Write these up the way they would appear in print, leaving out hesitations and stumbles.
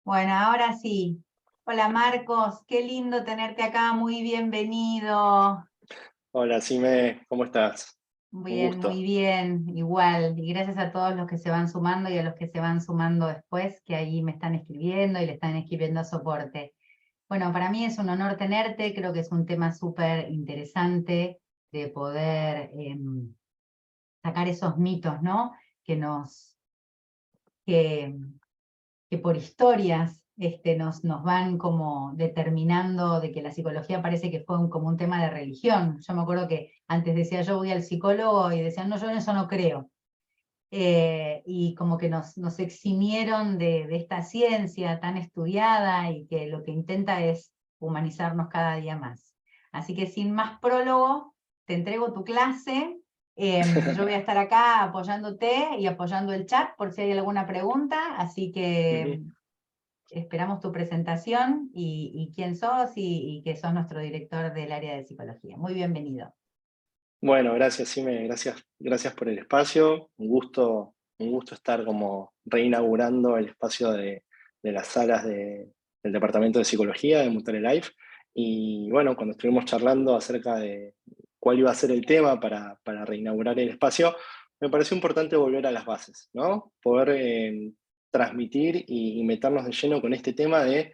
Bueno, ahora sí. Hola Marcos, qué lindo tenerte acá, muy bienvenido. Hola, Sime, ¿cómo estás? Un Bien, muy gusto. bien, igual. Y gracias a todos los que se van sumando y a los que se van sumando después, que ahí me están escribiendo y le están escribiendo a soporte. Bueno, para mí es un honor tenerte, creo que es un tema súper interesante de poder sacar esos mitos, ¿no? Que nos, que, que por historias nos van como determinando de que la psicología parece que fue como un tema de religión. Yo me acuerdo que antes decía yo voy al psicólogo y decían no, yo en eso no creo. Y como que nos eximieron de esta ciencia tan estudiada y que lo que intenta es humanizarnos cada día más. Así que sin más prólogo, te entrego tu clase. Yo voy a estar acá apoyándote y apoyando el chat por si hay alguna pregunta, así que Ujú. esperamos tu presentación y quién sos y que sos nuestro director del área de psicología. Muy bienvenido. Bueno, gracias, Sime, gracias por el espacio. Un gusto estar como reinaugurando el espacio de las salas del Departamento de Psicología de Mutare Life. Y bueno, cuando estuvimos charlando acerca de cuál iba a ser el tema para reinaugurar el espacio, me pareció importante volver a las bases, ¿no? Poder transmitir y meternos de lleno con este tema de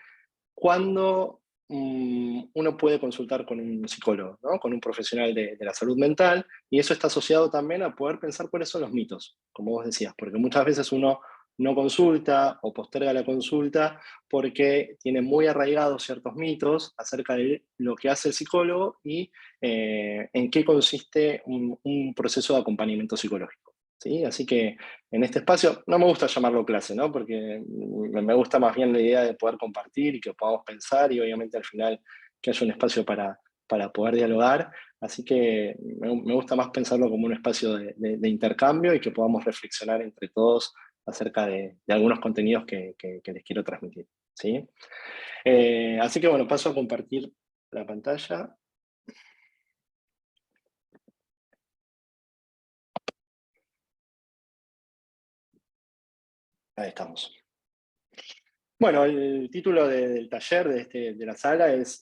cuándo uno puede consultar con un psicólogo, ¿no? Con un profesional de la salud mental, y eso está asociado también a poder pensar cuáles son los mitos, como vos decías, porque muchas veces uno no consulta o posterga la consulta porque tiene muy arraigados ciertos mitos acerca de lo que hace el psicólogo y en qué consiste un proceso de acompañamiento psicológico. ¿Sí? Así que en este espacio, no me gusta llamarlo clase, ¿no? Porque me gusta más bien la idea de poder compartir y que podamos pensar y obviamente al final que haya un espacio para poder dialogar. Así que me gusta más pensarlo como un espacio de intercambio y que podamos reflexionar entre todos acerca de algunos contenidos que les quiero transmitir, ¿sí? Así que bueno, paso a compartir la pantalla. Ahí estamos. Bueno, el título del taller de la sala es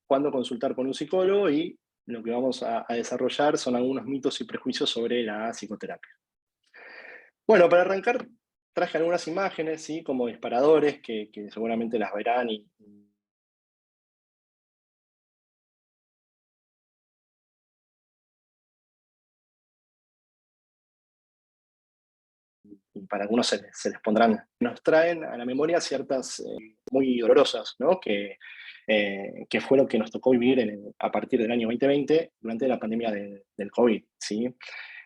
¿Cuándo consultar con un psicólogo? Y lo que vamos a desarrollar son algunos mitos y prejuicios sobre la psicoterapia. Bueno, para arrancar traje algunas imágenes, ¿sí? Como disparadores que seguramente las verán y para algunos se les pondrán. Nos traen a la memoria ciertas muy dolorosas, ¿no? Que fue lo que nos tocó vivir a partir del año 2020 durante la pandemia del COVID, ¿sí?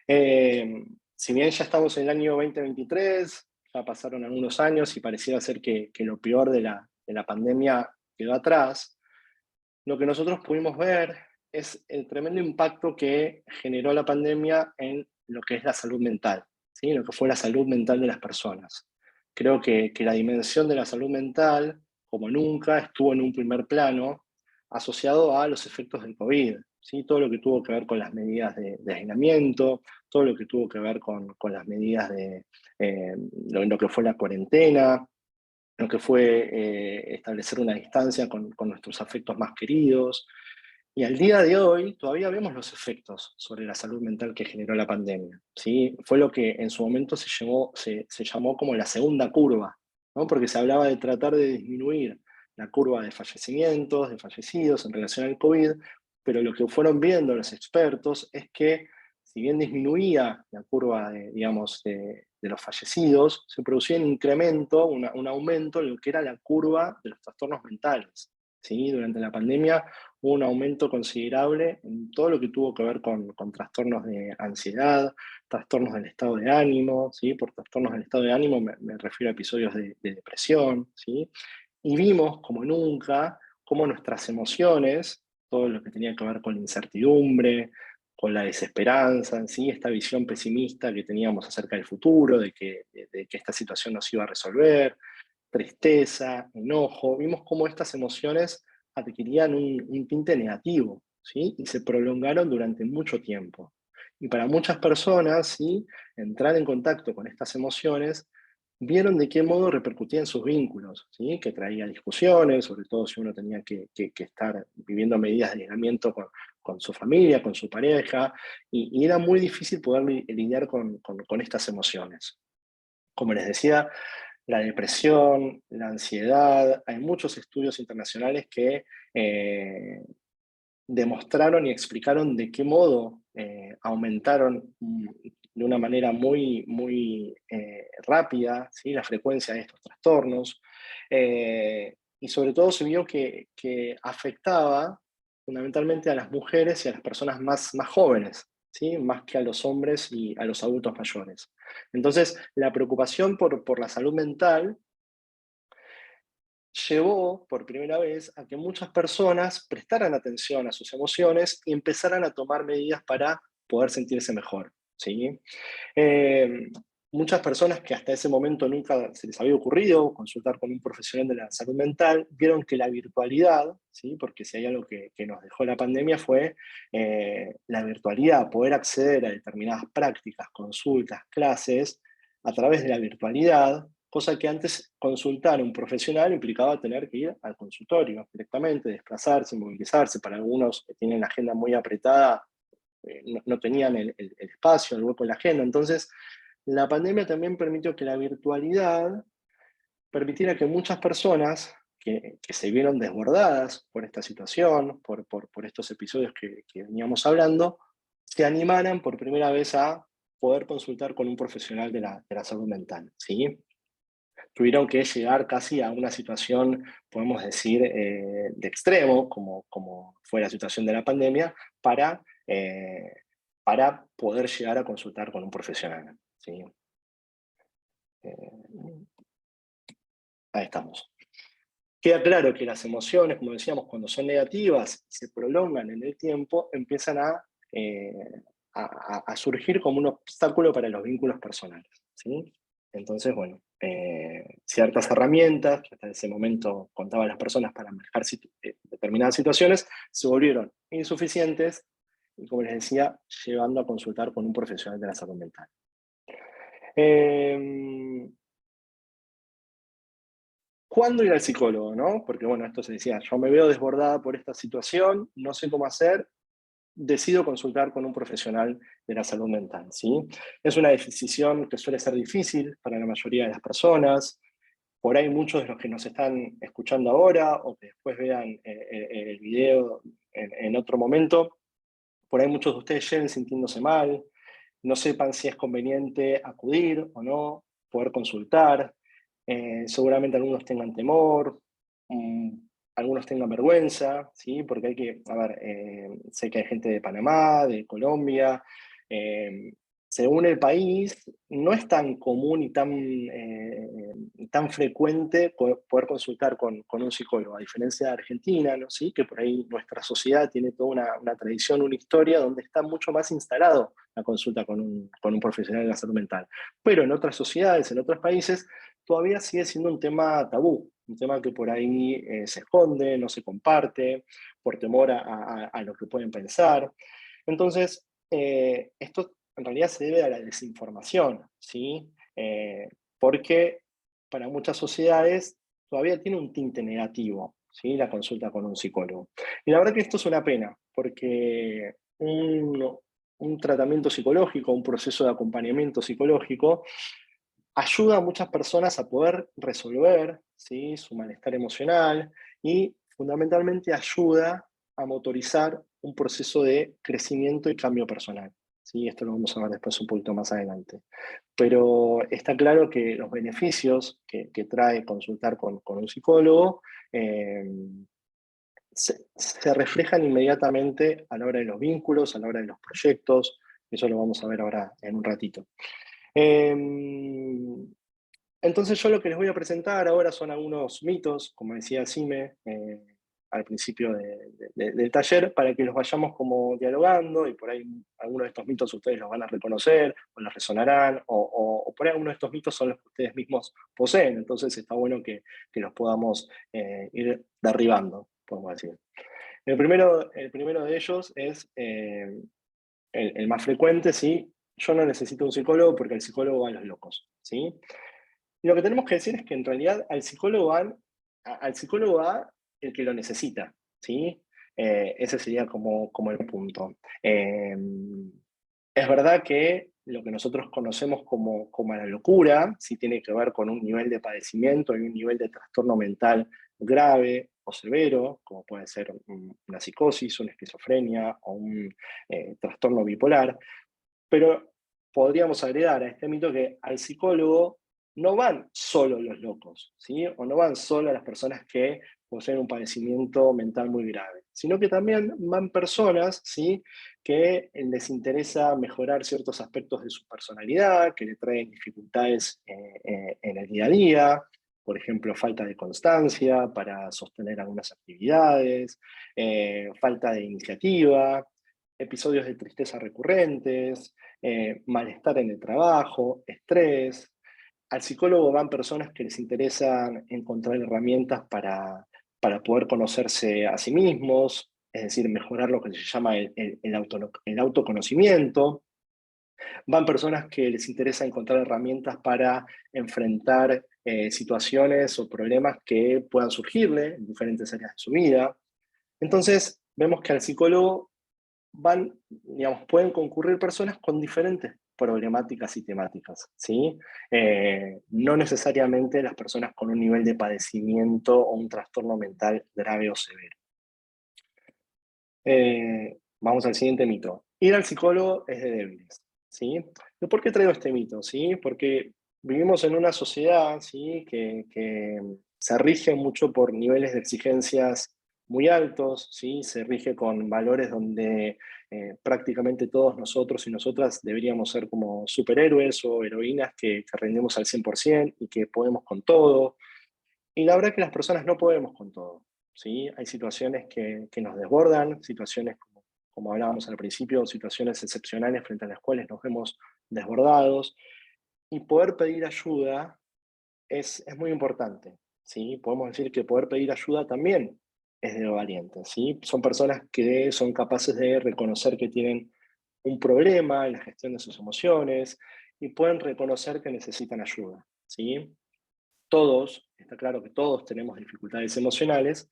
Si bien ya estamos en el año 2023, ya pasaron algunos años y pareciera ser que lo peor de la pandemia quedó atrás, lo que nosotros pudimos ver es el tremendo impacto que generó la pandemia en lo que es la salud mental, ¿sí? Lo que fue la salud mental de las personas. Creo que la dimensión de la salud mental, como nunca, estuvo en un primer plano asociado a los efectos del COVID, ¿sí? Todo lo que tuvo que ver con las medidas de aislamiento, todo lo que tuvo que ver con las medidas de lo que fue la cuarentena, lo que fue establecer una distancia con nuestros afectos más queridos. Y al día de hoy todavía vemos los efectos sobre la salud mental que generó la pandemia, ¿sí? Fue lo que en su momento se llamó como la segunda curva, ¿no? Porque se hablaba de tratar de disminuir la curva de fallecimientos, de fallecidos en relación al COVID, pero lo que fueron viendo los expertos es que si bien disminuía la curva digamos, de los fallecidos, se producía un incremento, un aumento en lo que era la curva de los trastornos mentales, ¿sí? Durante la pandemia hubo un aumento considerable en todo lo que tuvo que ver con trastornos de ansiedad, trastornos del estado de ánimo, ¿sí? Por trastornos del estado de ánimo me refiero a episodios de depresión, ¿sí? Y vimos como nunca cómo nuestras emociones, todo lo que tenía que ver con la incertidumbre, con la desesperanza, ¿sí? Esta visión pesimista que teníamos acerca del futuro, de que esta situación no se iba a resolver, tristeza, enojo, vimos cómo estas emociones adquirían un tinte negativo, ¿sí? Y se prolongaron durante mucho tiempo. Y para muchas personas, ¿sí? Entrar en contacto con estas emociones vieron de qué modo repercutía en sus vínculos, ¿sí? Que traía discusiones, sobre todo si uno tenía que estar viviendo medidas de aislamiento con su familia, con su pareja, y era muy difícil poder lidiar con estas emociones. Como les decía, la depresión, la ansiedad, hay muchos estudios internacionales que demostraron y explicaron de qué modo aumentaron de una manera muy rápida, ¿sí? La frecuencia de estos trastornos. Y sobre todo se vio que afectaba fundamentalmente a las mujeres y a las personas más jóvenes, ¿sí? Más que a los hombres y a los adultos mayores. Entonces, la preocupación por la salud mental llevó por primera vez a que muchas personas prestaran atención a sus emociones y empezaran a tomar medidas para poder sentirse mejor, ¿sí? Eh, Muchas personas que hasta ese momento nunca se les había ocurrido consultar con un profesional de la salud mental, vieron que la virtualidad, ¿sí? Porque si hay algo que nos dejó la pandemia fue la virtualidad, poder acceder a determinadas prácticas, consultas, clases a través de la virtualidad, cosa que antes consultar a un profesional implicaba tener que ir al consultorio directamente, desplazarse, movilizarse. Para algunos que tienen la agenda muy apretada, no tenían el espacio, el hueco en la agenda. Entonces, la pandemia también permitió que la virtualidad permitiera que muchas personas que se vieron desbordadas por esta situación, por estos episodios que veníamos hablando, se animaran por primera vez a poder consultar con un profesional de la salud mental, ¿sí? Tuvieron que llegar casi a una situación, podemos decir, de extremo, como fue la situación de la pandemia, para poder llegar a consultar con un profesional, ¿sí? Eh, Ahí estamos. Queda claro que las emociones, como decíamos, cuando son negativas y se prolongan en el tiempo, empiezan eh, a surgir como un obstáculo para los vínculos personales, ¿sí? Entonces, bueno, ciertas herramientas que hasta ese momento contaban las personas para manejar determinadas situaciones se volvieron insuficientes y, como les decía, llevando a consultar con un profesional de la salud mental. Eh, ¿Cuándo ir al psicólogo, no? Porque, bueno, esto se decía, yo me veo desbordada por esta situación, no sé cómo hacer, decido consultar con un profesional de la salud mental, ¿sí? Es una decisión que suele ser difícil para la mayoría de las personas. Por ahí muchos de los que nos están escuchando ahora o que después vean el video en otro momento, por ahí muchos de ustedes lleguen sintiéndose mal, no sepan si es conveniente acudir o no, poder consultar. Seguramente algunos tengan temor, mm, algunos tengan vergüenza, ¿sí? Porque hay que, a ver, sé que hay gente de Panamá, de Colombia. eh, Según el país, no es tan común y tan frecuente poder consultar con un psicólogo, a diferencia de Argentina, ¿no? ¿Sí? Que por ahí nuestra sociedad tiene toda una tradición, una historia donde está mucho más instalado la consulta con un profesional de la salud mental. Pero en otras sociedades, en otros países, todavía sigue siendo un tema tabú, un tema que por ahí se esconde, no se comparte, por temor a lo que pueden pensar. Entonces, esto en realidad se debe a la desinformación, ¿sí? Porque para muchas sociedades todavía tiene un tinte negativo, ¿sí? La consulta con un psicólogo. Y la verdad que esto es una pena, porque un tratamiento psicológico, un proceso de acompañamiento psicológico, ayuda a muchas personas a poder resolver, ¿sí? Su malestar emocional y fundamentalmente ayuda a motorizar un proceso de crecimiento y cambio personal, ¿sí? Esto lo vamos a ver después un poquito más adelante. Pero está claro que los beneficios que trae consultar con un psicólogo eh, se reflejan inmediatamente a la hora de los vínculos, a la hora de los proyectos. Eso lo vamos a ver ahora en un ratito. Eh, entonces yo lo que les voy a presentar ahora son algunos mitos, como decía Sime al principio del taller, para que los vayamos como dialogando y por ahí algunos de estos mitos ustedes los van a reconocer o les resonarán o por ahí algunos de estos mitos son los que ustedes mismos poseen, entonces está bueno que los podamos ir derribando, podemos decir. El primero de ellos es el más frecuente, ¿sí? Yo no necesito un psicólogo porque el psicólogo va a los locos, ¿sí? Y lo que tenemos que decir es que en realidad al psicólogo va el que lo necesita, ¿sí? Ese sería como el punto. Es verdad que lo que nosotros conocemos como la locura, sí tiene que ver con un nivel de padecimiento y un nivel de trastorno mental grave o severo, como puede ser una psicosis, una esquizofrenia o un trastorno bipolar, pero podríamos agregar a este mito que al psicólogo no van solo los locos, ¿sí? O no van solo las personas que poseen un padecimiento mental muy grave, sino que también van personas, ¿sí? Que les interesa mejorar ciertos aspectos de su personalidad, que le traen dificultades en el día a día, por ejemplo, falta de constancia para sostener algunas actividades, falta de iniciativa, episodios de tristeza recurrentes, malestar en el trabajo, estrés. Al psicólogo van personas que les interesan encontrar herramientas para poder conocerse a sí mismos, es decir, mejorar lo que se llama el autoconocimiento. Van personas que les interesa encontrar herramientas para enfrentar situaciones o problemas que puedan surgirle en diferentes áreas de su vida. Entonces, vemos que al psicólogo digamos, pueden concurrir personas con diferentes problemáticas y temáticas, ¿sí? No necesariamente las personas con un nivel de padecimiento o un trastorno mental grave o severo. Vamos al siguiente mito. Ir al psicólogo es de débiles, ¿sí? ¿Por qué traigo este mito? ¿Sí? Porque vivimos en una sociedad, ¿sí? que se rige mucho por niveles de exigencias muy altos, ¿sí? Se rige con valores donde prácticamente todos nosotros y nosotras deberíamos ser como superhéroes o heroínas que rendimos al 100% y que podemos con todo. Y la verdad que las personas no podemos con todo, ¿sí? Hay situaciones que nos desbordan, situaciones como hablábamos al principio, situaciones excepcionales frente a las cuales nos vemos desbordados, y poder pedir ayuda es muy importante, ¿sí? Podemos decir que poder pedir ayuda también es de valientes, ¿sí? Son personas que son capaces de reconocer que tienen un problema en la gestión de sus emociones y pueden reconocer que necesitan ayuda, ¿sí? Todos, está claro que todos tenemos dificultades emocionales,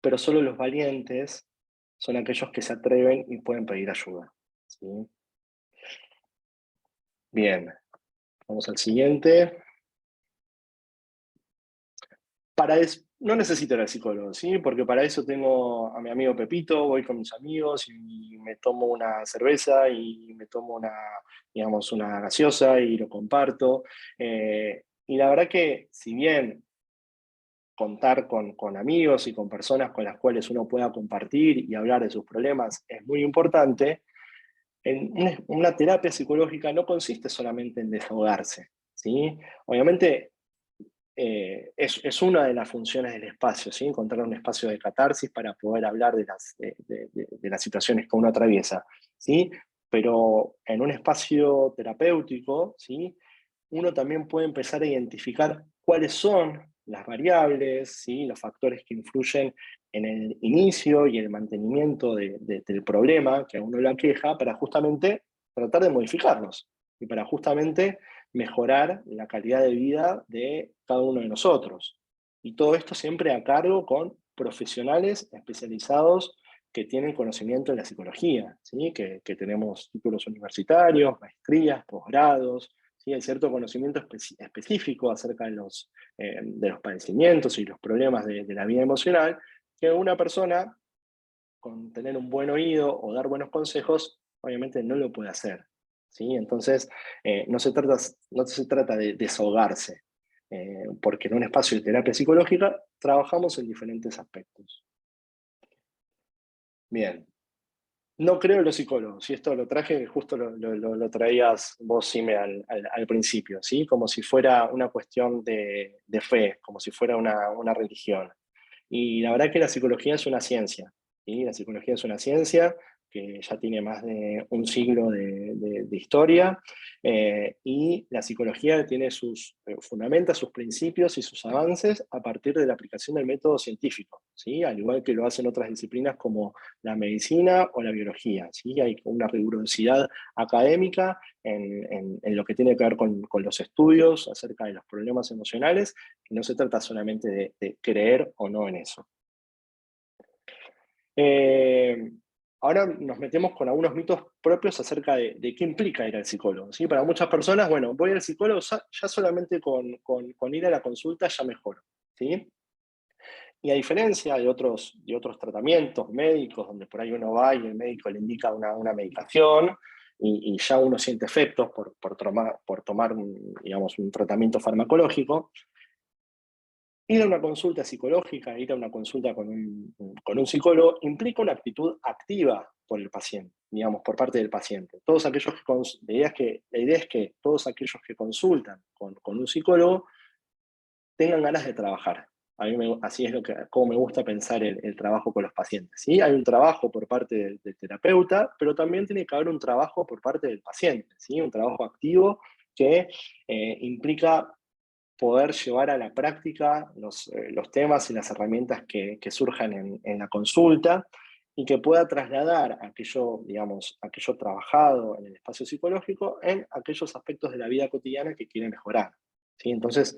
pero solo los valientes son aquellos que se atreven y pueden pedir ayuda, ¿sí? Bien, vamos al siguiente. No necesito ir al psicólogo, ¿sí? Porque para eso tengo a mi amigo Pepito, voy con mis amigos y me tomo una cerveza y me tomo digamos, una gaseosa y lo comparto. Y la verdad que si bien contar con amigos y con personas con las cuales uno pueda compartir y hablar de sus problemas es muy importante, una terapia psicológica no consiste solamente en desahogarse, ¿sí? Obviamente es una de las funciones del espacio, ¿sí? Encontrar un espacio de catarsis para poder hablar de las situaciones que uno atraviesa, ¿sí? Pero en un espacio terapéutico, ¿sí? Uno también puede empezar a identificar cuáles son las variables, ¿sí? Los factores que influyen en el inicio y el mantenimiento del problema que a uno le aqueja para justamente tratar de modificarlos y para justamente mejorar la calidad de vida de cada uno de nosotros. Y todo esto siempre a cargo con profesionales especializados que tienen conocimiento en la psicología, ¿sí? Que tenemos títulos universitarios, maestrías, posgrados, ¿sí? Hay cierto conocimiento específico acerca de los padecimientos y los problemas de la vida emocional, que una persona con tener un buen oído o dar buenos consejos, obviamente no lo puede hacer, ¿sí? Entonces, no se trata de desahogarse, porque en un espacio de terapia psicológica trabajamos en diferentes aspectos. Bien, no creo en los psicólogos, y esto lo traje, justo lo traías vos, Sime, al principio, ¿sí? Como si fuera una cuestión de fe, como si fuera una religión. Y la verdad que la psicología es una ciencia, ¿sí? La psicología es una ciencia, que ya tiene más de un siglo de historia, y la psicología tiene fundamenta sus principios y sus avances a partir de la aplicación del método científico, ¿sí? Al igual que lo hacen otras disciplinas como la medicina o la biología, ¿sí? Hay una rigurosidad académica en lo que tiene que ver con los estudios acerca de los problemas emocionales, y no se trata solamente de creer o no en eso. Ahora nos metemos con algunos mitos propios acerca de qué implica ir al psicólogo, ¿sí? Para muchas personas, bueno, voy al psicólogo, ya solamente con ir a la consulta ya mejoro, ¿sí? Y a diferencia de otros tratamientos médicos, donde por ahí uno va y el médico le indica una medicación, y ya uno siente efectos por tomar digamos, un tratamiento farmacológico, ir a una consulta psicológica, ir a una consulta con un psicólogo, implica una actitud activa por el paciente, digamos, por parte del paciente. Todos aquellos la idea es que todos aquellos que consultan con un psicólogo tengan ganas de trabajar. Así es como me gusta pensar el trabajo con los pacientes, ¿sí? Hay un trabajo por parte del terapeuta, pero también tiene que haber un trabajo por parte del paciente, ¿sí? Un trabajo activo que implica poder llevar a la práctica los temas y las herramientas que surjan en la consulta, y que pueda trasladar aquello, digamos, aquello trabajado en el espacio psicológico en aquellos aspectos de la vida cotidiana que quiere mejorar, ¿sí? Entonces,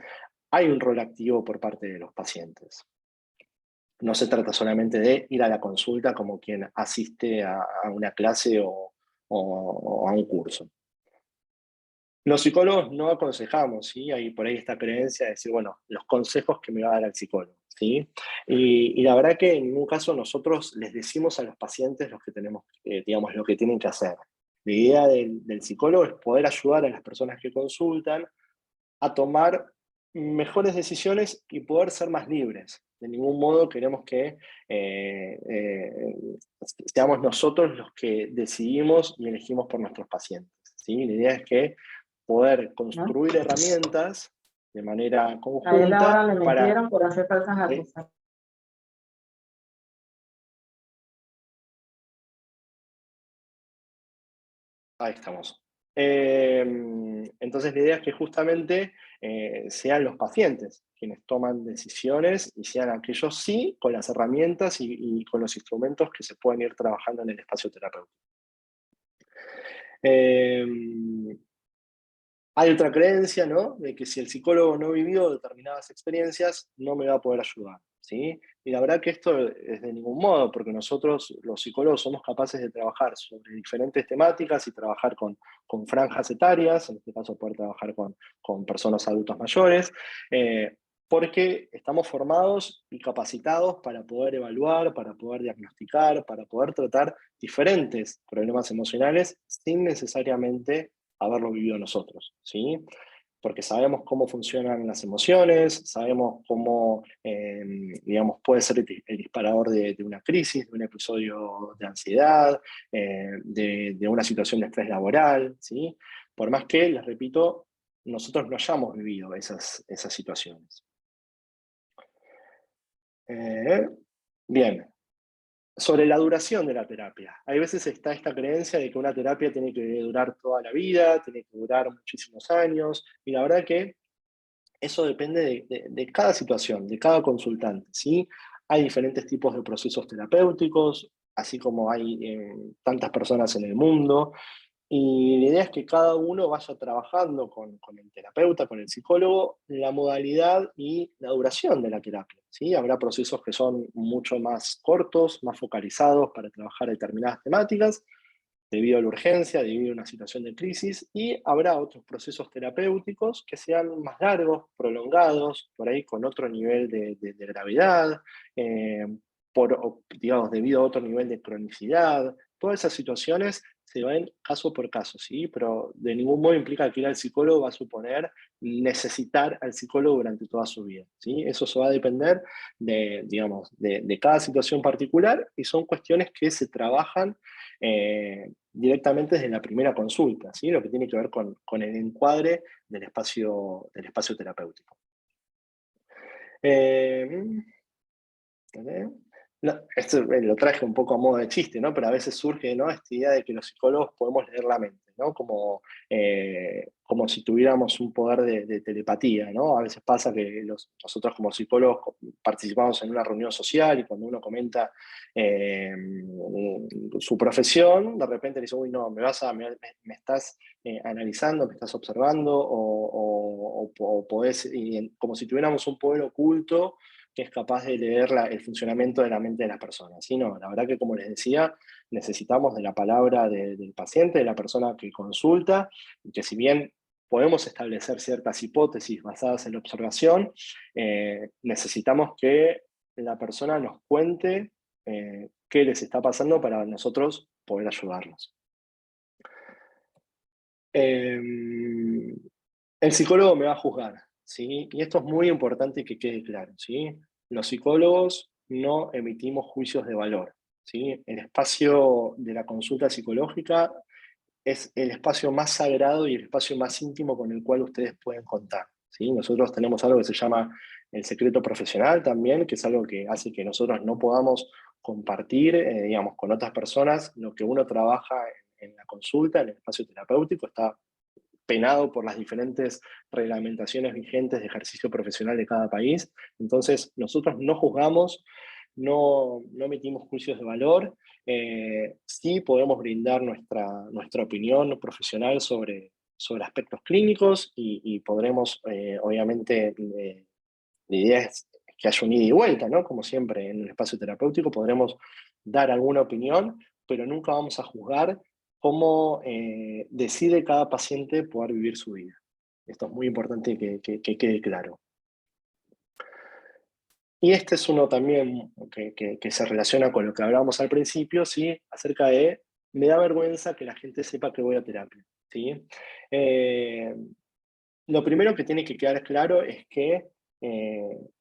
hay un rol activo por parte de los pacientes. No se trata solamente de ir a la consulta como quien asiste a una clase o a un curso. Los psicólogos no aconsejamos, ¿sí? Hay por ahí esta creencia de decir, bueno, los consejos que me va a dar el psicólogo, ¿sí? Y la verdad que en ningún caso nosotros les decimos a los pacientes los que tenemos, digamos, lo que tienen que hacer. La idea del psicólogo es poder ayudar a las personas que consultan a tomar mejores decisiones y poder ser más libres. De ningún modo queremos que seamos nosotros los que decidimos y elegimos por nuestros pacientes, ¿sí? La idea es que poder ¿no? construir herramientas de manera A él ahora conjunta le para... metieron por hacer falsas ¿sí? acusaciones. Ahí estamos. Entonces la idea es que justamente sean los pacientes quienes toman decisiones, y sean aquellos sí con las herramientas y con los instrumentos que se pueden ir trabajando en el espacio terapéutico. Eh, Hay otra creencia, ¿no? De que si el psicólogo no vivió determinadas experiencias, no me va a poder ayudar, ¿sí? Y la verdad que esto es de ningún modo, porque nosotros, los psicólogos, somos capaces de trabajar sobre diferentes temáticas y trabajar con franjas etarias, en este caso poder trabajar con personas adultos mayores, porque estamos formados y capacitados para poder evaluar, para poder diagnosticar, para poder tratar diferentes problemas emocionales sin necesariamente haberlo vivido nosotros, ¿sí? Porque sabemos cómo funcionan las emociones, sabemos cómo, digamos, puede ser el disparador de una crisis, de un episodio de ansiedad, de una situación de estrés laboral, ¿sí? Por más que, les repito, nosotros no hayamos vivido esas situaciones. Bien, sobre la duración de la terapia. Hay veces está esta creencia de que una terapia tiene que durar toda la vida, tiene que durar muchísimos años, y la verdad que eso depende de cada situación, de cada consultante, ¿sí? Hay diferentes tipos de procesos terapéuticos, así como hay tantas personas en el mundo, y la idea es que cada uno vaya trabajando con el terapeuta, con el psicólogo, la modalidad y la duración de la terapia, ¿sí? Habrá procesos que son mucho más cortos, más focalizados para trabajar determinadas temáticas, debido a la urgencia, debido a una situación de crisis, y habrá otros procesos terapéuticos que sean más largos, prolongados, por ahí con otro nivel de gravedad, eh, digamos, debido a otro nivel de cronicidad. Todas esas situaciones se ven caso por caso, ¿sí? Pero de ningún modo implica que ir al psicólogo va a suponer necesitar al psicólogo durante toda su vida, ¿sí? Eso se va a depender digamos, de cada situación particular, y son cuestiones que se trabajan directamente desde la primera consulta, ¿sí? Lo que tiene que ver con el encuadre del espacio terapéutico. Eh, No, esto lo traje un poco a modo de chiste, ¿no? Pero a veces surge, ¿no?, esta idea de que los psicólogos podemos leer la mente, ¿no? Como si tuviéramos un poder de telepatía, ¿no? A veces pasa que nosotros como psicólogos participamos en una reunión social y cuando uno comenta eh, su profesión, de repente le dice, uy, no, me estás analizando, me estás observando, o podés, como si tuviéramos un poder oculto que es capaz de leer el funcionamiento de la mente de las personas. ¿Sí? No, la verdad que, como les decía, necesitamos de la palabra del paciente, de la persona que consulta, y que si bien podemos establecer ciertas hipótesis basadas en la observación, necesitamos que la persona nos cuente qué les está pasando para nosotros poder ayudarlos. El psicólogo me va a juzgar, ¿sí? Y esto es muy importante que quede claro, ¿sí? Los psicólogos no emitimos juicios de valor, ¿sí? El espacio de la consulta psicológica es el espacio más sagrado y el espacio más íntimo con el cual ustedes pueden contar, ¿sí? Nosotros tenemos algo que se llama el secreto profesional también, que es algo que hace que nosotros no podamos compartir, digamos, con otras personas lo que uno trabaja en la consulta, en el espacio terapéutico, está penado por las diferentes reglamentaciones vigentes de ejercicio profesional de cada país. Entonces, nosotros no juzgamos, no emitimos juicios de valor, sí podemos brindar nuestra opinión profesional sobre aspectos clínicos y podremos, obviamente, la idea es que haya un ida y vuelta, ¿no? Como siempre en el espacio terapéutico podremos dar alguna opinión, pero nunca vamos a juzgar cómo decide cada paciente poder vivir su vida. Esto es muy importante que quede claro. Y este es uno también que se relaciona con lo que hablábamos al principio, ¿sí? Acerca de, me da vergüenza que la gente sepa que voy a terapia, ¿sí? Eh, lo primero que tiene que quedar claro es que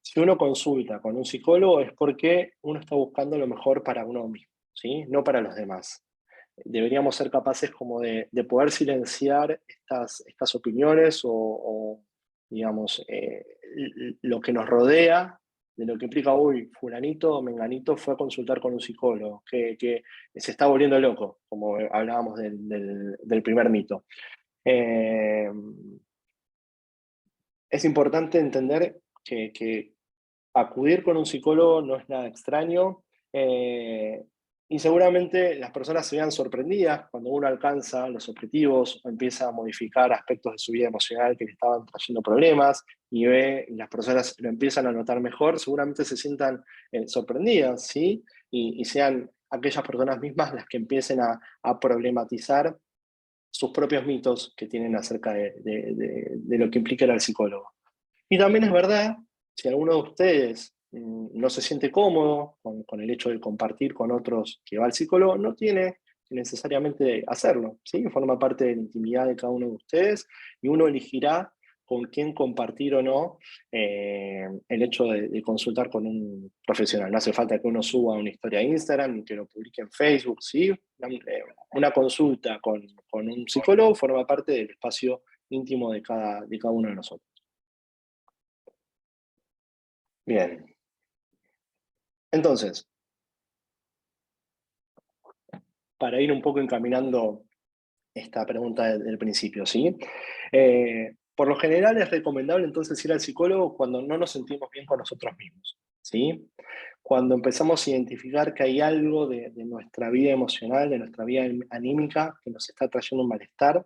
si uno consulta con un psicólogo es porque uno está buscando lo mejor para uno mismo, ¿sí? No para los demás. Deberíamos ser capaces como de poder silenciar estas opiniones digamos, lo que nos rodea, de lo que implica, uy, fulanito o menganito fue a consultar con un psicólogo, que se está volviendo loco, como hablábamos del primer mito. Eh, es importante entender que acudir con un psicólogo no es nada extraño, y seguramente las personas se vean sorprendidas cuando uno alcanza los objetivos o empieza a modificar aspectos de su vida emocional que le estaban trayendo problemas y las personas lo empiezan a notar mejor, seguramente se sientan sorprendidas, ¿sí? Y sean aquellas personas mismas las que empiecen a problematizar sus propios mitos que tienen acerca de lo que implica ir al psicólogo. Y también es verdad, si alguno de ustedes no se siente cómodo con el hecho de compartir con otros que va al psicólogo, no tiene que necesariamente hacerlo, ¿sí? Forma parte de la intimidad de cada uno de ustedes y uno elegirá con quién compartir o no el hecho de consultar con un profesional. No hace falta que uno suba una historia a Instagram ni que lo publique en Facebook, ¿sí? Una consulta con un psicólogo forma parte del espacio íntimo de cada uno de nosotros. Bien, entonces, para ir un poco encaminando esta pregunta del principio, ¿sí? Por lo general es recomendable entonces ir al psicólogo cuando no nos sentimos bien con nosotros mismos, ¿sí? Cuando empezamos a identificar que hay algo de nuestra vida emocional, de nuestra vida anímica, que nos está trayendo un malestar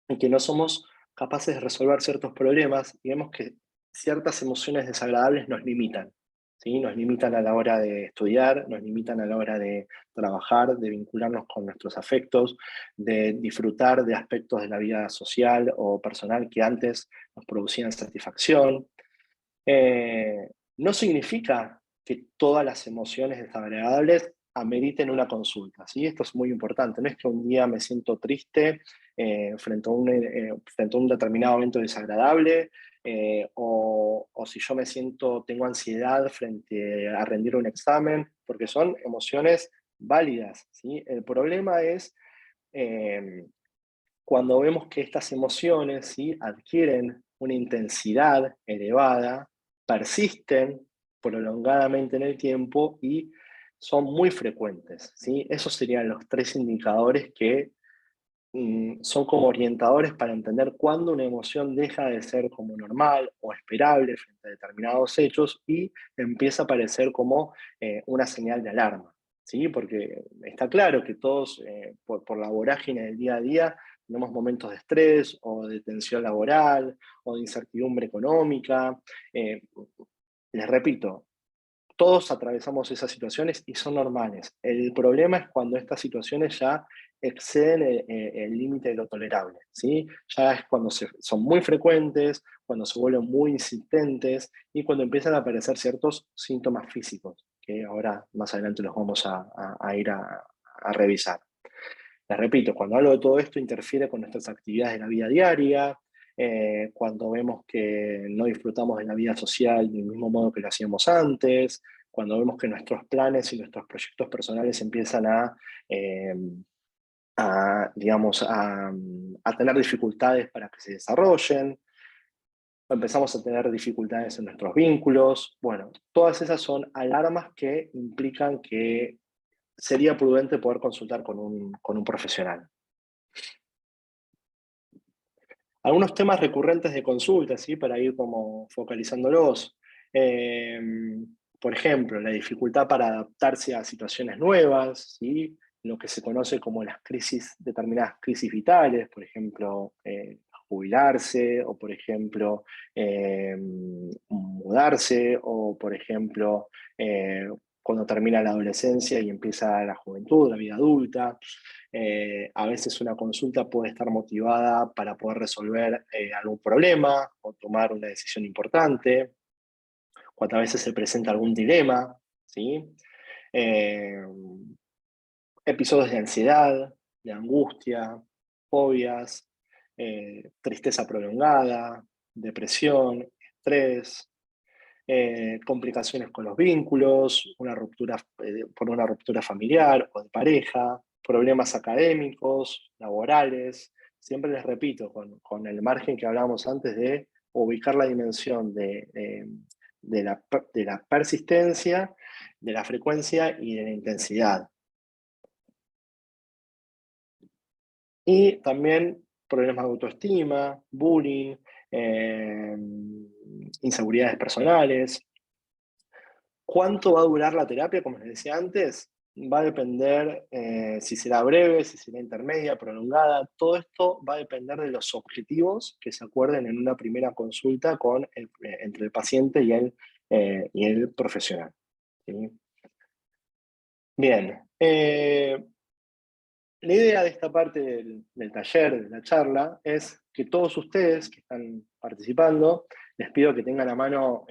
y que no somos capaces de resolver ciertos problemas y vemos que ciertas emociones desagradables nos limitan, ¿sí? Nos limitan a la hora de estudiar, nos limitan a la hora de trabajar, de vincularnos con nuestros afectos, de disfrutar de aspectos de la vida social o personal que antes nos producían satisfacción. No significa que todas las emociones desagradables ameriten una consulta, ¿sí? Esto es muy importante. No es que un día me siento triste frente a un determinado evento desagradable, o si yo tengo ansiedad frente a rendir un examen, porque son emociones válidas, ¿sí? El problema es eh, cuando vemos que estas emociones, ¿sí?, adquieren una intensidad elevada, persisten prolongadamente en el tiempo y son muy frecuentes, ¿sí? Esos serían los 3 indicadores que son como orientadores para entender cuándo una emoción deja de ser como normal o esperable frente a determinados hechos y empieza a aparecer como una señal de alarma, ¿sí? Porque está claro que todos, por la vorágine del día a día, tenemos momentos de estrés o de tensión laboral o de incertidumbre económica. Eh, Les repito, todos atravesamos esas situaciones y son normales. El problema es cuando estas situaciones ya exceden el límite de lo tolerable, ¿sí? Ya es cuando son muy frecuentes, cuando se vuelven muy insistentes y cuando empiezan a aparecer ciertos síntomas físicos, que ahora más adelante los vamos a ir a revisar. Les repito, cuando hablo de todo esto interfiere con nuestras actividades de la vida diaria, cuando vemos que no disfrutamos de la vida social del mismo modo que lo hacíamos antes, cuando vemos que nuestros planes y nuestros proyectos personales empiezan eh, digamos, a tener dificultades para que se desarrollen, o empezamos a tener dificultades en nuestros vínculos. Bueno, todas esas son alarmas que implican que sería prudente poder consultar con un profesional. Algunos temas recurrentes de consulta, ¿sí? Para ir como focalizándolos. Eh, por ejemplo, la dificultad para adaptarse a situaciones nuevas, ¿sí? Lo que se conoce como las crisis, determinadas crisis vitales, por ejemplo, jubilarse, o por ejemplo, mudarse, o por ejemplo, cuando termina la adolescencia y empieza la juventud, la vida adulta. A veces una consulta puede estar motivada para poder resolver algún problema o tomar una decisión importante, cuántas veces se presenta algún dilema, ¿sí? Eh, Episodios de ansiedad, de angustia, fobias, tristeza prolongada, depresión, estrés, complicaciones con los vínculos, una ruptura, por una ruptura familiar o de pareja, problemas académicos, laborales. Siempre les repito, con el margen que hablábamos antes de ubicar la dimensión de la persistencia, de la frecuencia y de la intensidad. Y también problemas de autoestima, bullying, eh, inseguridades personales. ¿Cuánto va a durar la terapia? Como les decía antes, va a depender si será breve, si será intermedia, prolongada. Todo esto va a depender de los objetivos que se acuerden en una primera consulta entre el paciente y el profesional, ¿sí? Bien. La idea de esta parte del taller, de la charla, es que todos ustedes que están participando, les pido que tengan a mano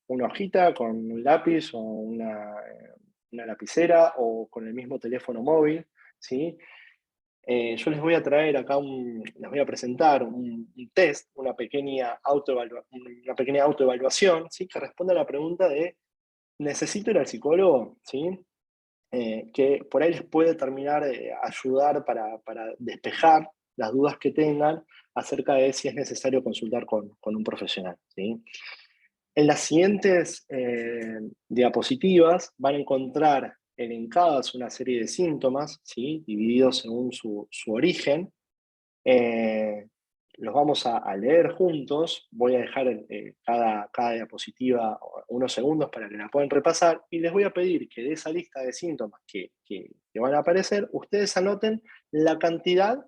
una hojita con un lápiz o una lapicera o con el mismo teléfono móvil, ¿sí? Yo les voy a traer acá, les voy a presentar un test, una pequeña autoevaluación, ¿sí? Que responde a la pregunta de, ¿necesito ir al psicólogo? ¿Sí? Que por ahí les puede terminar ayudar para despejar las dudas que tengan acerca de si es necesario consultar con un profesional, ¿sí? En las siguientes diapositivas van a encontrar elencadas una serie de síntomas, ¿sí? Divididos según su origen. Eh, los vamos a leer juntos. Voy a dejar cada diapositiva unos segundos para que la puedan repasar y les voy a pedir que de esa lista de síntomas que van a aparecer, ustedes anoten la cantidad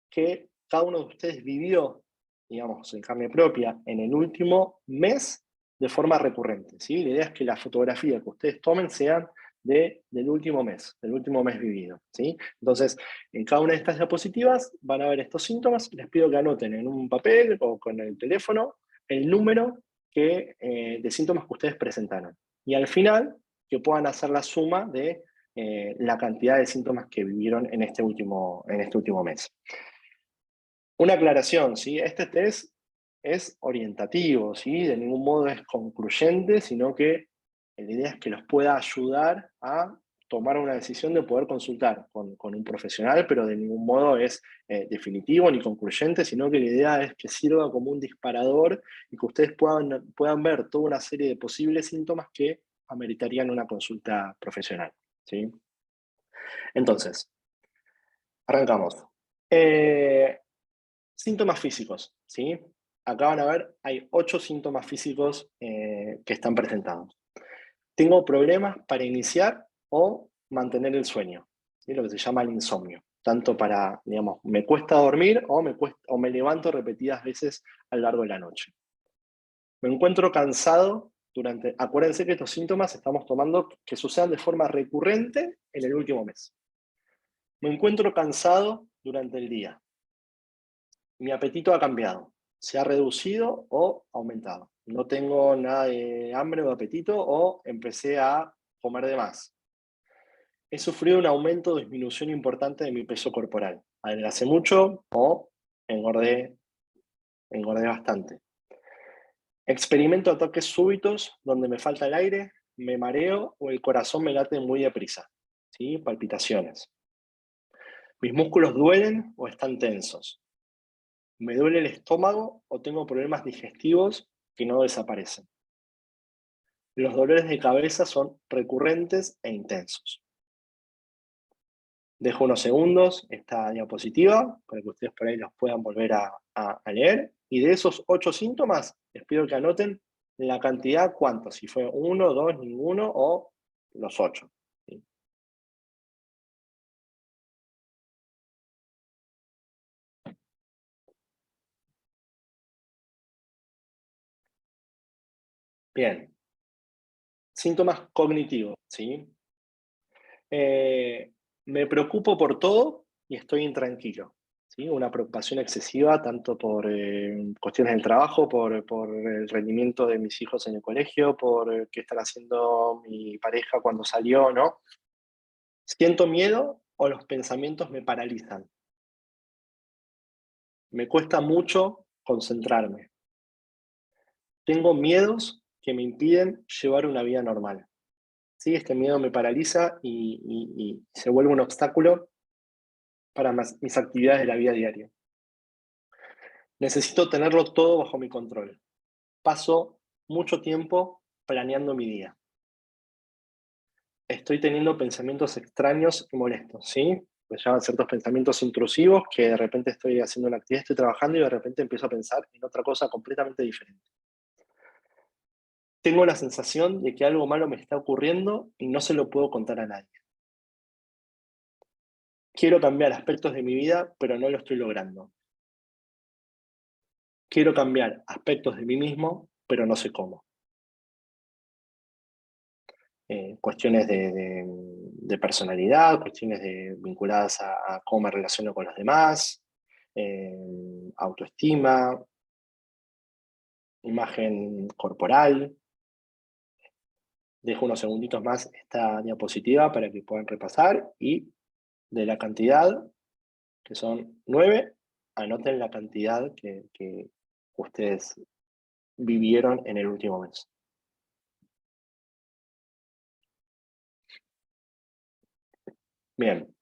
que cada uno de ustedes vivió, digamos, en carne propia en el último mes de forma recurrente, ¿sí? La idea es que la fotografía que ustedes tomen sean del último mes vivido, ¿sí? Entonces, en cada una de estas diapositivas van a ver estos síntomas. Les pido que anoten en un papel o con el teléfono el número de síntomas que ustedes presentaron. Y al final, que puedan hacer la suma de la cantidad de síntomas que vivieron en este último mes. Una aclaración, ¿sí? Este test es orientativo, ¿sí? De ningún modo es concluyente, sino que la idea es que los pueda ayudar a tomar una decisión de poder consultar con un profesional, pero de ningún modo es definitivo ni concluyente, sino que la idea es que sirva como un disparador y que ustedes puedan ver toda una serie de posibles síntomas que ameritarían una consulta profesional, ¿sí? Entonces, arrancamos. Síntomas físicos, ¿sí? Acá van a ver, hay 8 síntomas físicos que están presentados. Tengo problemas para iniciar o mantener el sueño, ¿sí? Lo que se llama el insomnio. Tanto para, digamos, me cuesta dormir o me levanto repetidas veces a lo largo de la noche. Me encuentro cansado acuérdense que estos síntomas estamos tomando que sucedan de forma recurrente en el último mes. Me encuentro cansado durante el día. Mi apetito ha cambiado, se ha reducido o aumentado. No tengo nada de hambre o de apetito o empecé a comer de más. He sufrido un aumento o disminución importante de mi peso corporal. Adelgacé mucho o engordé bastante. Experimento ataques súbitos donde me falta el aire, me mareo o el corazón me late muy deprisa. ¿Sí? Palpitaciones. Mis músculos duelen o están tensos. Me duele el estómago o tengo problemas digestivos que no desaparecen. Los dolores de cabeza son recurrentes e intensos. Dejo unos segundos esta diapositiva para que ustedes por ahí los puedan volver a leer. Y de esos 8 síntomas, les pido que anoten la cantidad, cuántos, si fue 1, 2, ninguno o los 8. ¿Sí? Bien. Síntomas cognitivos, ¿sí? Me preocupo por todo y estoy intranquilo. ¿Sí? Una preocupación excesiva tanto por cuestiones del trabajo, por el rendimiento de mis hijos en el colegio, por qué estará haciendo mi pareja cuando salió, ¿no? Siento miedo o los pensamientos me paralizan. Me cuesta mucho concentrarme. Tengo miedos que me impiden llevar una vida normal. ¿Sí? Este miedo me paraliza y se vuelve un obstáculo para mis actividades de la vida diaria. Necesito tenerlo todo bajo mi control. Paso mucho tiempo planeando mi día. Estoy teniendo pensamientos extraños y molestos, ¿sí? Me llaman ciertos pensamientos intrusivos que de repente estoy haciendo una actividad, estoy trabajando y de repente empiezo a pensar en otra cosa completamente diferente. Tengo la sensación de que algo malo me está ocurriendo y no se lo puedo contar a nadie. Quiero cambiar aspectos de mi vida, pero no lo estoy logrando. Quiero cambiar aspectos de mí mismo, pero no sé cómo. Cuestiones de personalidad, cuestiones vinculadas a cómo me relaciono con los demás, autoestima, imagen corporal. Dejo unos segunditos más esta diapositiva para que puedan repasar y de la cantidad, que son 9, anoten la cantidad que ustedes vivieron en el último mes. Bien,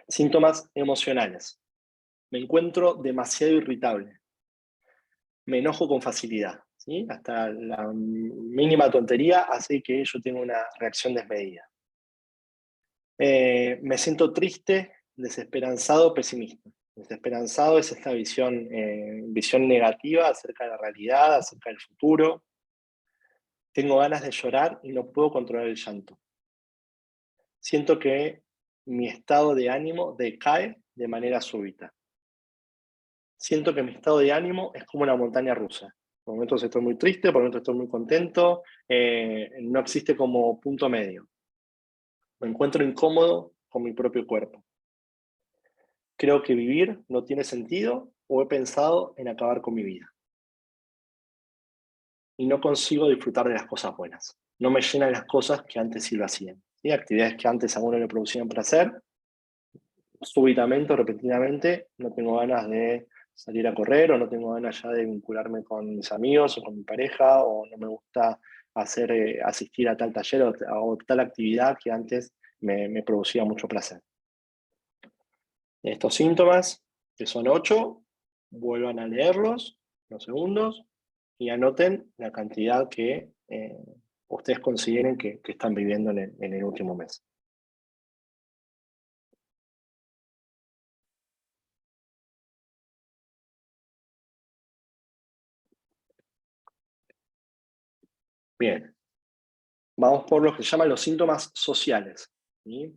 síntomas emocionales. Me encuentro demasiado irritable. Me enojo con facilidad, ¿sí? Hasta la mínima tontería hace que yo tenga una reacción desmedida. Me siento triste, desesperanzado, pesimista. Desesperanzado es esta visión negativa acerca de la realidad, acerca del futuro. Tengo ganas de llorar y no puedo controlar el llanto. Siento que mi estado de ánimo decae de manera súbita. Siento que mi estado de ánimo es como una montaña rusa. Por momentos estoy muy triste, por momentos estoy muy contento, no existe como punto medio. Me encuentro incómodo con mi propio cuerpo. Creo que vivir no tiene sentido o he pensado en acabar con mi vida. Y no consigo disfrutar de las cosas buenas. No me llenan las cosas que antes sí lo hacían. ¿Sí? Actividades que antes a uno le producían placer, súbitamente o repentinamente no tengo ganas de salir a correr o no tengo ganas ya de vincularme con mis amigos o con mi pareja o no me gusta asistir a tal taller o tal actividad que antes me producía mucho placer. Estos síntomas, que son 8, vuelvan a leerlos unos segundos y anoten la cantidad que ustedes consideren que están viviendo en el último mes. Bien, vamos por lo que se llaman los síntomas sociales, ¿sí?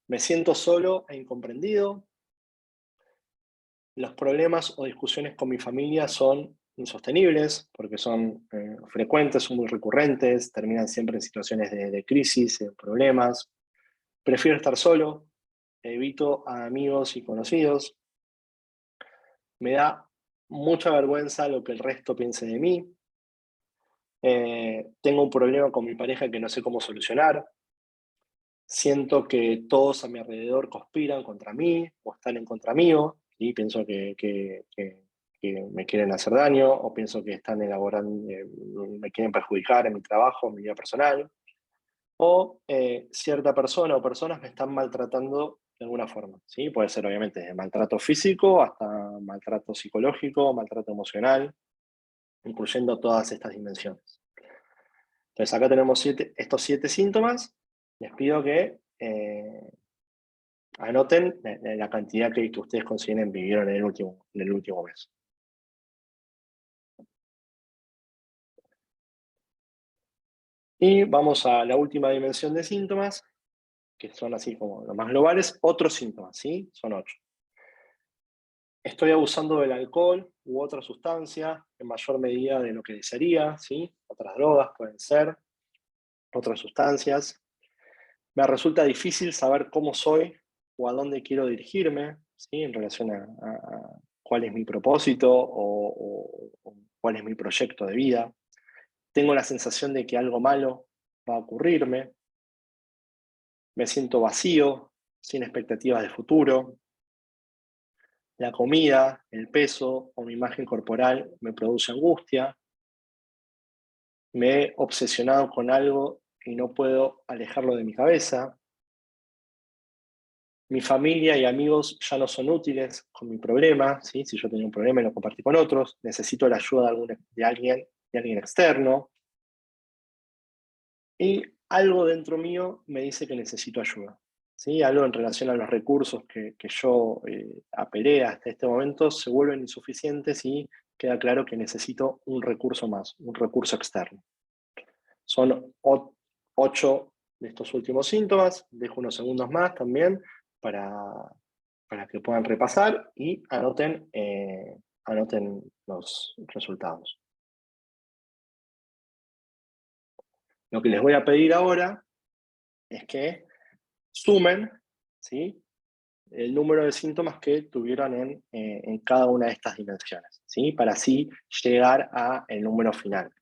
Me siento solo e incomprendido. Los problemas o discusiones con mi familia son insostenibles porque son frecuentes, son muy recurrentes, terminan siempre en situaciones de crisis, de problemas. Prefiero estar solo, evito a amigos y conocidos. Me da mucha vergüenza lo que el resto piense de mí. Tengo un problema con mi pareja que no sé cómo solucionar. Siento que todos a mi alrededor conspiran contra mí o están en contra mío, y pienso que me quieren hacer daño, o pienso que están elaborando, me quieren perjudicar en mi trabajo, en mi vida personal, o cierta persona o personas me están maltratando de alguna forma, ¿sí? Puede ser obviamente de maltrato físico hasta maltrato psicológico, maltrato emocional, incluyendo todas estas dimensiones. Entonces acá tenemos estos 7 síntomas. Les pido que anoten la cantidad que ustedes consideren vivieron en el último mes. Y vamos a la última dimensión de síntomas, que son así como los más globales, otros síntomas, ¿sí? Son 8. Estoy abusando del alcohol u otra sustancia en mayor medida de lo que desearía, ¿sí? Otras drogas pueden ser, otras sustancias. Me resulta difícil saber cómo soy o a dónde quiero dirigirme, ¿sí? En relación a cuál es mi propósito o cuál es mi proyecto de vida. Tengo la sensación de que algo malo va a ocurrirme. Me siento vacío, sin expectativas de futuro. La comida, el peso o mi imagen corporal me produce angustia. Me he obsesionado con algo y no puedo alejarlo de mi cabeza. Mi familia y amigos ya no son útiles con mi problema, ¿sí? Si yo tenía un problema y lo compartí con otros, necesito la ayuda de alguien externo. Y algo dentro mío me dice que necesito ayuda, ¿sí? Algo en relación a los recursos que yo apelé hasta este momento se vuelven insuficientes y queda claro que necesito un recurso más, un recurso externo. Son 8 de estos últimos síntomas. Dejo unos segundos más también para que puedan repasar y anoten los resultados. Lo que les voy a pedir ahora es que sumen, ¿sí?, el número de síntomas que tuvieron en cada una de estas dimensiones, ¿sí?, para así llegar al número final,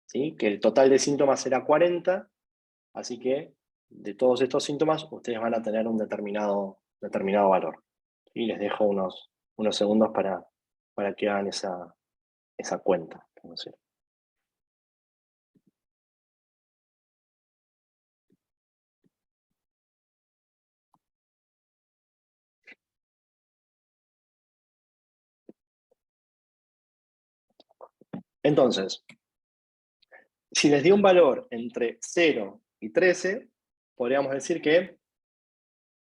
¿sí?, que el total de síntomas será 40, así que de todos estos síntomas ustedes van a tener un determinado valor. Y les dejo unos segundos para que hagan esa cuenta. Entonces, si les di un valor entre 0 y 13, podríamos decir que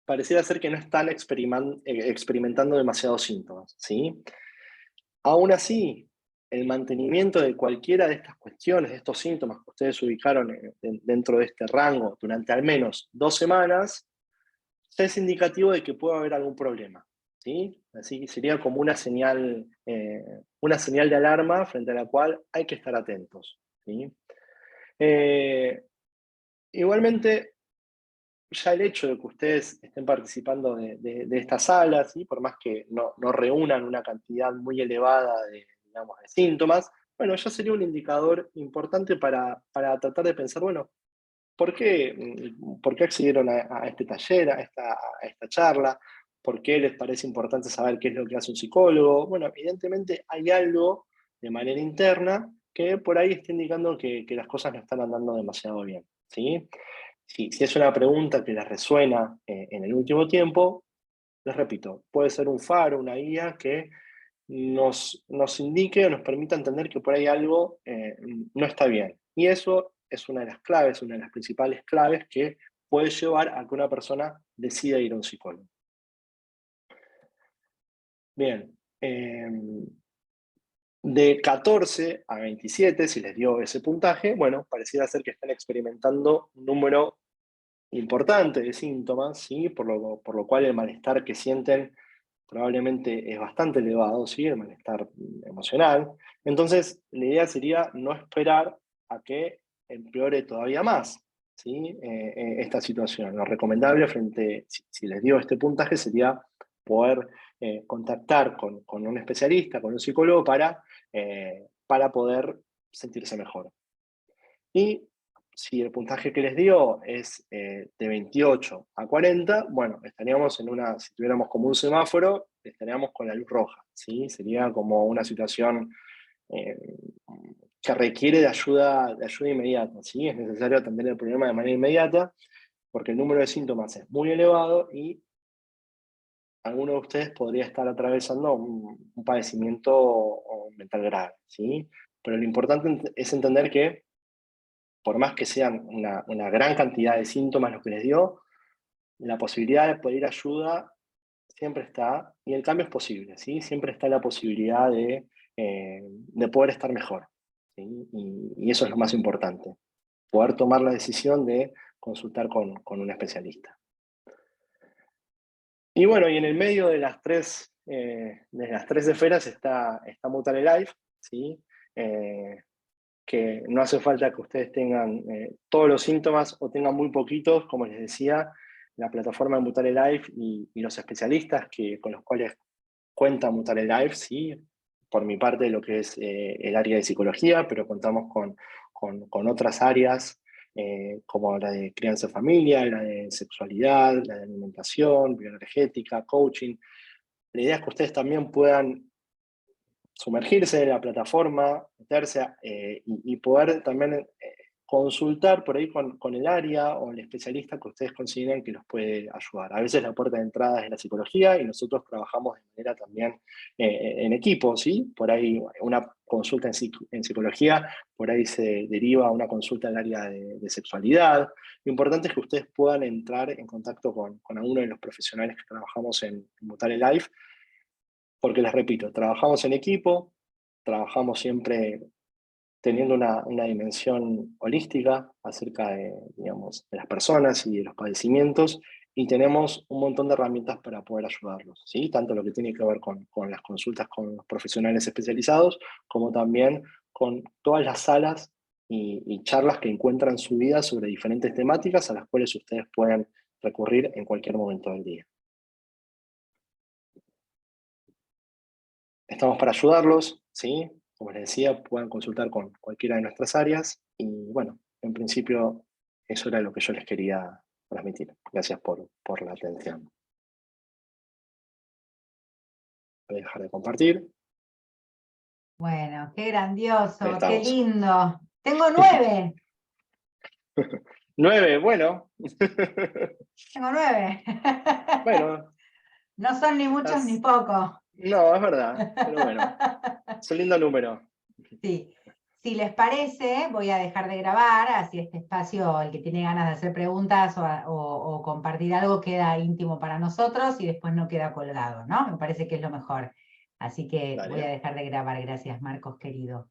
pareciera ser que no están experimentando demasiados síntomas, ¿sí? Aún así, el mantenimiento de cualquiera de estas cuestiones, de estos síntomas que ustedes ubicaron dentro de este rango durante al menos 2 semanas, ya es indicativo de que puede haber algún problema, ¿sí? Así que sería como una señal de alarma frente a la cual hay que estar atentos, ¿sí? Igualmente, ya el hecho de que ustedes estén participando de estas salas, ¿sí?, por más que no reúnan una cantidad muy elevada digamos, de síntomas, bueno, ya sería un indicador importante para tratar de pensar, bueno, ¿por qué accedieron a este taller, a esta charla? ¿Por qué les parece importante saber qué es lo que hace un psicólogo? Bueno, evidentemente hay algo de manera interna que por ahí está indicando que las cosas no están andando demasiado bien, ¿sí? Si es una pregunta que les resuena en el último tiempo, les repito, puede ser un faro, una guía que nos indique o nos permita entender que por ahí algo no está bien. Y eso es una de las claves, una de las principales claves que puede llevar a que una persona decida ir a un psicólogo. Bien, de 14 a 27, si les dio ese puntaje, bueno, pareciera ser que están experimentando un número importante de síntomas, ¿sí? Por lo cual el malestar que sienten probablemente es bastante elevado, ¿sí? El malestar emocional. Entonces, la idea sería no esperar a que empeore todavía más, ¿sí? Esta situación. Lo recomendable si les dio este puntaje, sería poder contactar con un especialista, con un psicólogo, para poder sentirse mejor. Y si el puntaje que les dio es de 28 a 40, bueno, estaríamos si tuviéramos como un semáforo, estaríamos con la luz roja, ¿sí? Sería como una situación eh, que requiere de ayuda inmediata, ¿sí? Es necesario atender el problema de manera inmediata, porque el número de síntomas es muy elevado y alguno de ustedes podría estar atravesando un padecimiento mental grave, ¿sí? Pero lo importante es entender que por más que sean una gran cantidad de síntomas lo que les dio, la posibilidad de pedir ayuda siempre está, y el cambio es posible, ¿sí? Siempre está la posibilidad de poder estar mejor, ¿sí? Y eso es lo más importante, poder tomar la decisión de consultar con un especialista. Y bueno, y en el medio de las tres esferas está Mutare Life, ¿sí? Que no hace falta que ustedes tengan todos los síntomas o tengan muy poquitos, como les decía, la plataforma de Mutare Life y los especialistas con los cuales cuenta Mutare Life, ¿sí? Por mi parte, lo que es el área de psicología, pero contamos con otras áreas, como la de crianza de familia, la de sexualidad, la de alimentación, bioenergética, coaching. La idea es que ustedes también puedan sumergirse en la plataforma, meterse y poder también consultar por ahí con el área o el especialista que ustedes consideren que los puede ayudar. A veces la puerta de entrada es la psicología y nosotros trabajamos de manera también en equipo, ¿sí? Por ahí una consulta en psicología, por ahí se deriva a una consulta en el área de sexualidad. Lo importante es que ustedes puedan entrar en contacto con alguno de los profesionales que trabajamos en Mutare Life, porque les repito, trabajamos en equipo, trabajamos siempre teniendo una dimensión holística acerca digamos, de las personas y de los padecimientos, y tenemos un montón de herramientas para poder ayudarlos, ¿sí? Tanto lo que tiene que ver con las consultas con los profesionales especializados, como también con todas las salas y charlas que encuentran en su vida sobre diferentes temáticas a las cuales ustedes pueden recurrir en cualquier momento del día. Estamos para ayudarlos, ¿sí? Como les decía, pueden consultar con cualquiera de nuestras áreas y bueno, en principio eso era lo que yo les quería transmitir. Gracias por la atención. Voy a dejar de compartir. Bueno, qué Ahí grandioso, qué estamos. lindo. Tengo 9. 9, bueno. Tengo 9. Bueno, No son ni muchos ni pocos. no, es verdad, pero bueno, es un lindo número. Sí. Si les parece, voy a dejar de grabar, así este espacio, el que tiene ganas de hacer preguntas o compartir algo, queda íntimo para nosotros y después no queda colgado, ¿no? Me parece que es lo mejor. Así que voy a Dale. dejar de grabar. Gracias, Marcos, querido.